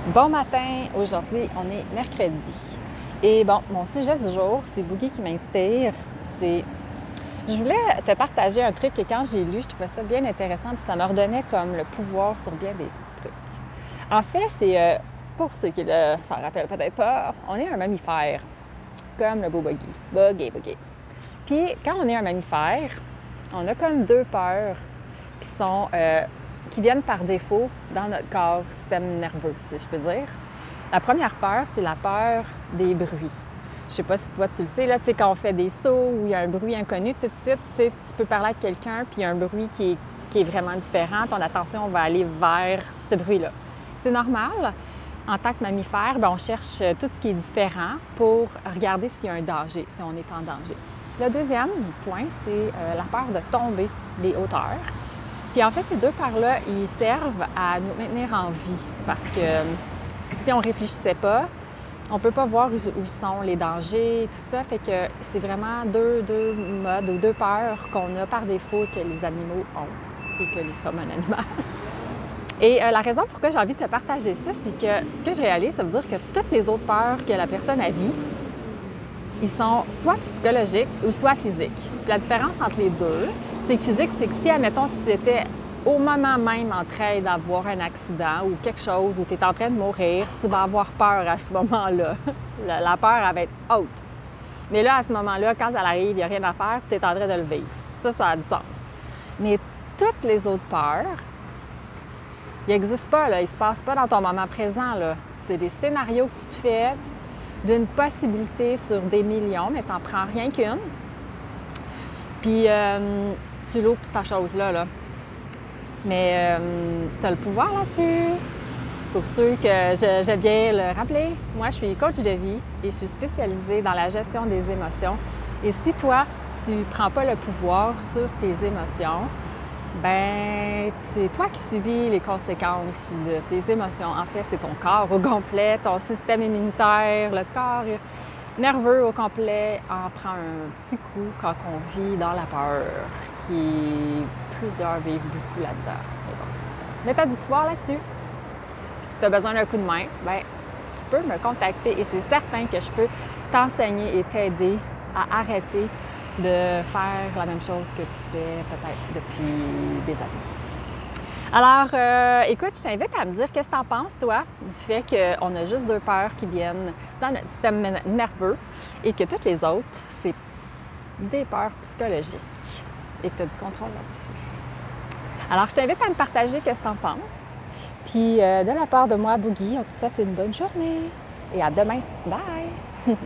Bon matin, aujourd'hui on est mercredi. Et bon, mon sujet du jour, c'est Boogie qui m'inspire. Je voulais te partager un truc que quand j'ai lu, je trouvais ça bien intéressant, puis ça me redonnait comme le pouvoir sur bien des trucs. En fait, c'est, pour ceux qui ne s'en rappellent peut-être pas, on est un mammifère, comme le beau Boogie. Boogie. Puis quand on est un mammifère, on a comme deux peurs qui viennent par défaut dans notre corps, système nerveux, si je peux dire. La première peur, c'est la peur des bruits. Je sais pas si toi tu le sais, là, tu sais, quand on fait des sauts ou il y a un bruit inconnu, tout de suite, tu peux parler avec quelqu'un, puis il y a un bruit qui est vraiment différent, ton attention va aller vers ce bruit-là. C'est normal. En tant que mammifère, bien, on cherche tout ce qui est différent pour regarder s'il y a un danger, si on est en danger. Le deuxième point, c'est la peur de tomber des hauteurs. Puis en fait, ces deux peurs-là, ils servent à nous maintenir en vie parce que si on ne réfléchissait pas, on ne peut pas voir où sont les dangers, tout ça. Fait que c'est vraiment deux modes ou deux peurs qu'on a par défaut que les animaux ont et que nous sommes un animal. Et la raison pourquoi j'ai envie de te partager ça, c'est que ce que je réalise, ça veut dire que toutes les autres peurs que la personne a vit, ils sont soit psychologiques ou soit physiques. Puis la différence entre les deux, c'est que physique, c'est que si, admettons, tu étais au moment même en train d'avoir un accident ou quelque chose, où tu es en train de mourir, tu vas avoir peur à ce moment-là. La peur, elle va être haute. Mais là, à ce moment-là, quand ça arrive, il n'y a rien à faire, tu es en train de le vivre. Ça a du sens. Mais toutes les autres peurs, ils n'existent pas, là. Ils ne se passent pas dans ton moment présent, là. C'est des scénarios que tu te fais d'une possibilité sur des millions, mais tu n'en prends rien qu'une. Puis tu loupes cette chose-là, là. Mais tu as le pouvoir là-dessus. Pour ceux que j'aime bien le rappeler, moi, je suis coach de vie et je suis spécialisée dans la gestion des émotions. Et si toi, tu ne prends pas le pouvoir sur tes émotions, ben c'est toi qui subis les conséquences de tes émotions. En fait, c'est ton corps au complet, ton système immunitaire, le corps nerveux au complet en prend un petit coup quand on vit dans la peur, plusieurs vivent beaucoup là-dedans. Mais tu as du pouvoir là-dessus. Puis si tu as besoin d'un coup de main, ben tu peux me contacter et c'est certain que je peux t'enseigner et t'aider à arrêter de faire la même chose que tu fais peut-être depuis des années. Alors, écoute, je t'invite à me dire qu'est-ce que tu en penses, toi, du fait qu'on a juste deux peurs qui viennent dans notre système nerveux et que toutes les autres, c'est des peurs psychologiques et que tu as du contrôle là-dessus. Alors, je t'invite à me partager qu'est-ce que tu en penses. Puis, de la part de moi, Boogie, on te souhaite une bonne journée et à demain. Bye!